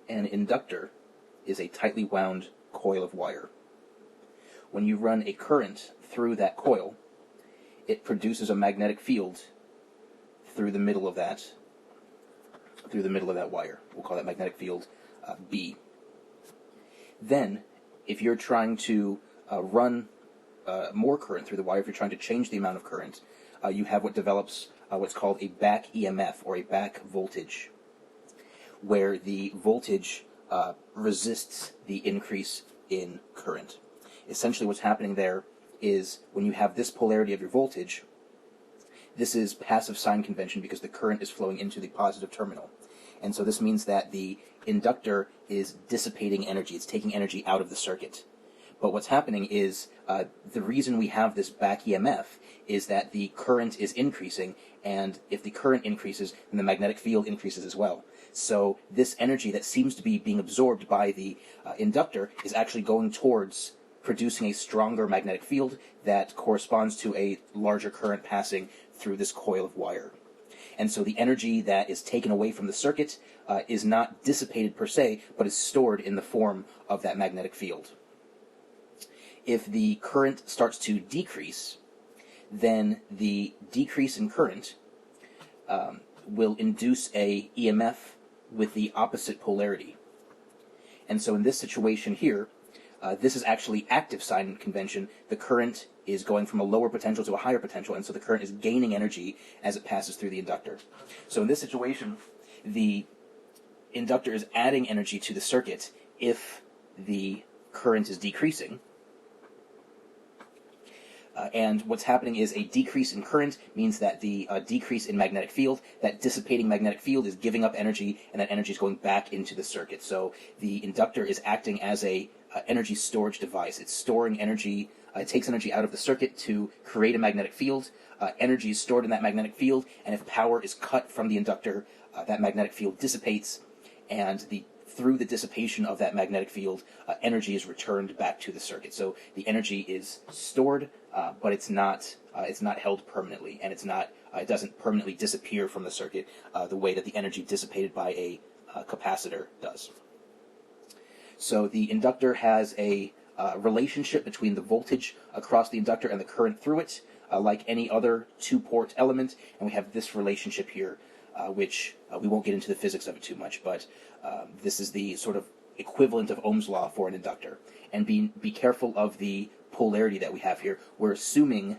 An inductor is a tightly wound coil of wire. When you run a current through that coil, it produces a magnetic field through the middle of that wire. We'll call that magnetic field B. Then, if you're trying to run more current through the wire, if you're trying to change the amount of current, you have what develops what's called a back EMF, or a back voltage, where the voltage resists the increase in current. Essentially what's happening there is, when you have this polarity of your voltage, this is passive sign convention because the current is flowing into the positive terminal. And so this means that the inductor is dissipating energy. It's taking energy out of the circuit. But what's happening is, the reason we have this back EMF is that the current is increasing, and if the current increases, then the magnetic field increases as well. So this energy that seems to be being absorbed by the inductor is actually going towards producing a stronger magnetic field that corresponds to a larger current passing through this coil of wire. And so the energy that is taken away from the circuit is not dissipated per se, but is stored in the form of that magnetic field. If the current starts to decrease, then the decrease in current will induce a EMF with the opposite polarity. And so in this situation here, this is actually active sign convention. The current is going from a lower potential to a higher potential, and so the current is gaining energy as it passes through the inductor. So in this situation, the inductor is adding energy to the circuit if the current is decreasing. And what's happening is, a decrease in current means that the decrease in magnetic field, that dissipating magnetic field, is giving up energy, and that energy is going back into the circuit. So the inductor is acting as a energy storage device. It's storing energy. It takes energy out of the circuit to create a magnetic field. Energy is stored in that magnetic field, and if power is cut from the inductor, that magnetic field dissipates, and through the dissipation of that magnetic field, energy is returned back to the circuit. So the energy is stored, but it's not held permanently, and it doesn't permanently disappear from the circuit the way that the energy dissipated by a capacitor does. So the inductor has a relationship between the voltage across the inductor and the current through it, like any other two-port element, and we have this relationship here, which we won't get into the physics of it too much, but this is the sort of equivalent of Ohm's law for an inductor. And be careful of the polarity that we have here. We're assuming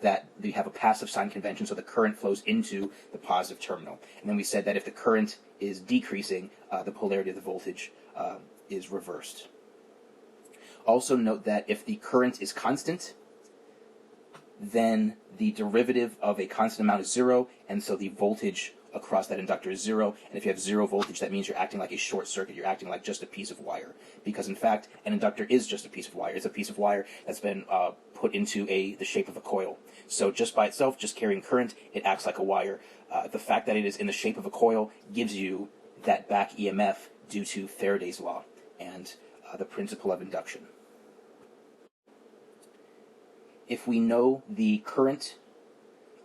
that we have a passive sign convention, so the current flows into the positive terminal. And then we said that if the current is decreasing, the polarity of the voltage is reversed. Also note that if the current is constant, then the derivative of a constant amount is 0, and so the voltage across that inductor is 0. And if you have 0 voltage, that means you're acting like a short circuit. You're acting like just a piece of wire. Because in fact, an inductor is just a piece of wire. It's a piece of wire that's been put into the shape of a coil. So just by itself, just carrying current, it acts like a wire. The fact that it is in the shape of a coil gives you that back EMF due to Faraday's law and the principle of induction. If we know the current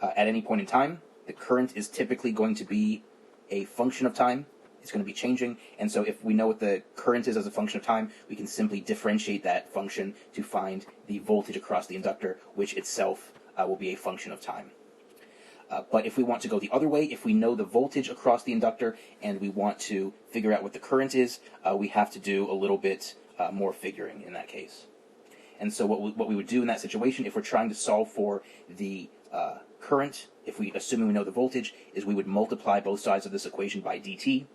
at any point in time, the current is typically going to be a function of time. It's going to be changing, and so if we know what the current is as a function of time, we can simply differentiate that function to find the voltage across the inductor, which itself will be a function of time. But if we want to go the other way, if we know the voltage across the inductor and we want to figure out what the current is, we have to do a little bit more figuring in that case. And so what we would do in that situation, if we're trying to solve for the current, if we assuming we know the voltage, is we would multiply both sides of this equation by dt,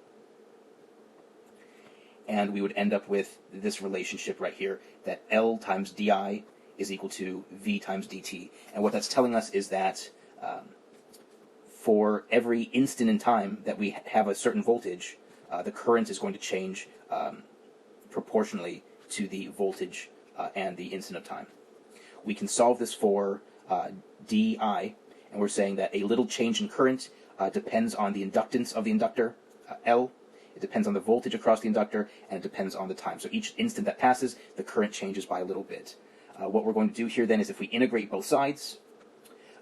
and we would end up with this relationship right here, that L times di is equal to V times dt. And what that's telling us is that for every instant in time that we have a certain voltage, the current is going to change proportionally to the voltage and the instant of time. We can solve this for di, and we're saying that a little change in current depends on the inductance of the inductor, L. It depends on the voltage across the inductor, and it depends on the time. So each instant that passes, the current changes by a little bit. What we're going to do here then is, if we integrate both sides,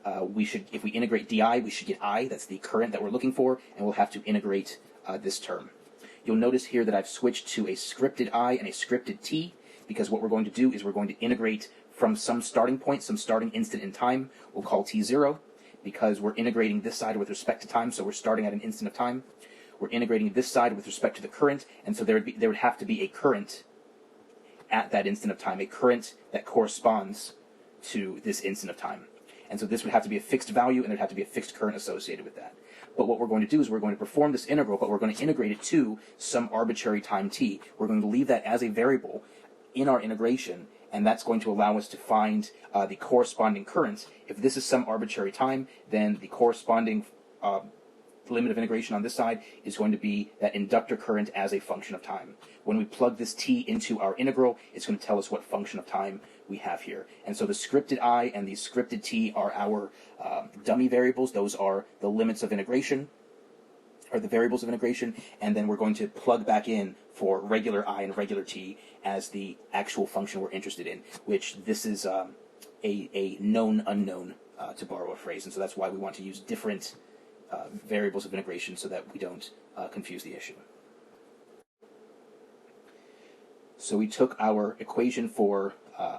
if we integrate di, we should get I, that's the current that we're looking for, and we'll have to integrate this term. You'll notice here that I've switched to a scripted I and a scripted T, because what we're going to do is we're going to integrate from some starting point, some starting instant in time, we'll call T0, because we're integrating this side with respect to time, so we're starting at an instant of time. We're integrating this side with respect to the current, and so there would have to be a current at that instant of time, a current that corresponds to this instant of time. And so this would have to be a fixed value, and there'd have to be a fixed current associated with that. But what we're going to do is we're going to perform this integral, but we're going to integrate it to some arbitrary time t. We're going to leave that as a variable in our integration, and that's going to allow us to find the corresponding currents. If this is some arbitrary time, then the corresponding limit of integration on this side is going to be that inductor current as a function of time. When we plug this t into our integral, it's going to tell us what function of time we have here. And so the scripted I and the scripted t are our dummy variables. Those are the limits of integration, or the variables of integration, and then we're going to plug back in for regular I and regular t as the actual function we're interested in, which this is a known unknown, to borrow a phrase, and so that's why we want to use different variables of integration so that we don't confuse the issue. So we took our equation for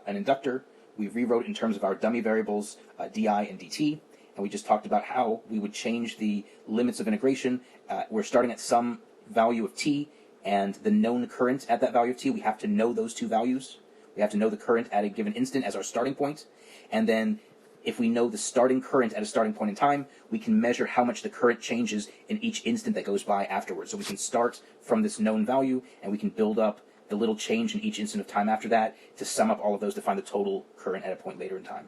an inductor, we rewrote in terms of our dummy variables di and dt, and we just talked about how we would change the limits of integration. We're starting at some value of t, and the known current at that value of t, we have to know those two values. We have to know the current at a given instant as our starting point, and then if we know the starting current at a starting point in time, we can measure how much the current changes in each instant that goes by afterwards. So we can start from this known value, and we can build up the little change in each instant of time after that to sum up all of those to find the total current at a point later in time.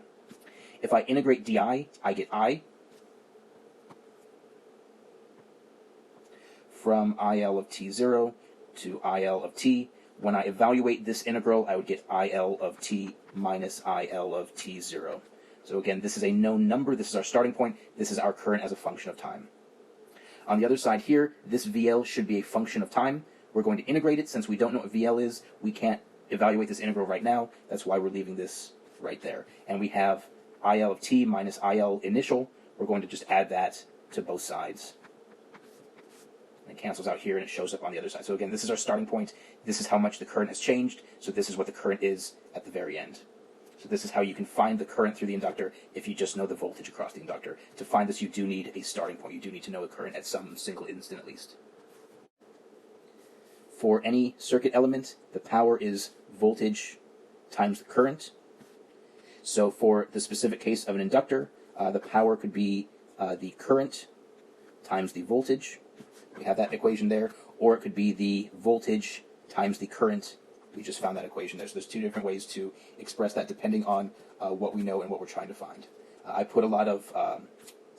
If I integrate di, I get I from IL of t0 to IL of t. When I evaluate this integral, I would get IL of t minus IL of t0. So again, this is a known number. This is our starting point. This is our current as a function of time. On the other side here, this VL should be a function of time. We're going to integrate it. Since we don't know what VL is, we can't evaluate this integral right now. That's why we're leaving this right there. And we have IL of t minus IL initial. We're going to just add that to both sides. And it cancels out here, and it shows up on the other side. So again, this is our starting point. This is how much the current has changed. So this is what the current is at the very end. So this is how you can find the current through the inductor if you just know the voltage across the inductor. To find this, you do need a starting point. You do need to know the current at some single instant at least. For any circuit element, the power is voltage times the current. So for the specific case of an inductor, the power could be the current times the voltage. We have that equation there. Or it could be the voltage times the current. We just found that equation there. So there's two different ways to express that depending on what we know and what we're trying to find. I put a lot of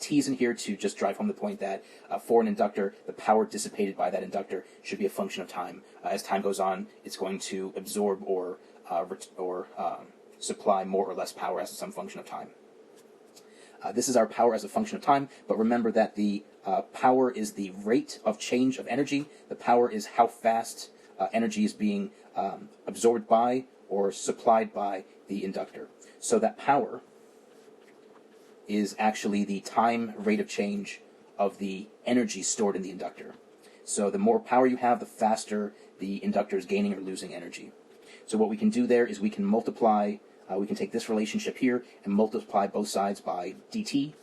t's in here to just drive home the point that for an inductor, the power dissipated by that inductor should be a function of time. As time goes on, it's going to absorb or supply more or less power as some function of time. This is our power as a function of time, but remember that the power is the rate of change of energy. The power is how fast energy is being absorbed by or supplied by the inductor. So that power is actually the time rate of change of the energy stored in the inductor. So the more power you have, the faster the inductor is gaining or losing energy. So what we can do there is we can multiply, we can take this relationship here and multiply both sides by dt,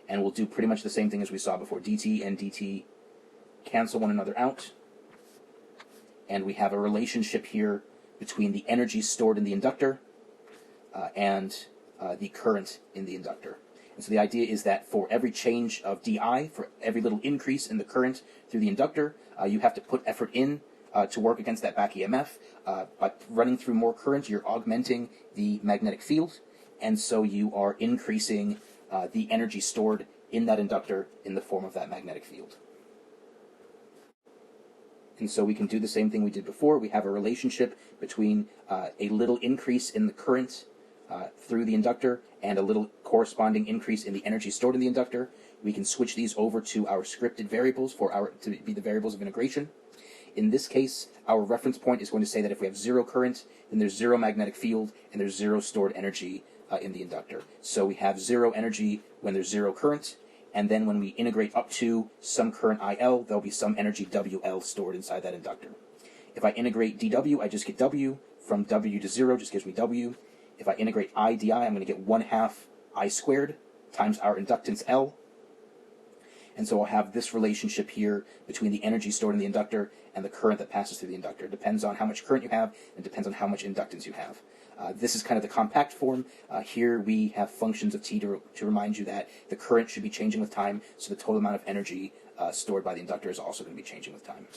and we'll do pretty much the same thing as we saw before. Dt and dt cancel one another out, and we have a relationship here between the energy stored in the inductor and the current in the inductor. And so the idea is that for every change of di, for every little increase in the current through the inductor, you have to put effort in to work against that back EMF. By running through more current, you're augmenting the magnetic field, and so you are increasing the energy stored in that inductor in the form of that magnetic field. And so we can do the same thing we did before. We have a relationship between a little increase in the current through the inductor and a little corresponding increase in the energy stored in the inductor. We can switch these over to our scripted variables to be the variables of integration. In this case, our reference point is going to say that if we have zero current, then there's zero magnetic field and there's zero stored energy in the inductor. So we have zero energy when there's zero current, and then when we integrate up to some current IL, there'll be some energy WL stored inside that inductor. If I integrate dW, I just get W. From W to 0 just gives me W. If I integrate I dI, I'm going to get 1/2 I squared times our inductance L. And so I'll have this relationship here between the energy stored in the inductor and the current that passes through the inductor. It depends on how much current you have, and depends on how much inductance you have. This is kind of the compact form. Here we have functions of t to remind you that the current should be changing with time, so the total amount of energy stored by the inductor is also going to be changing with time.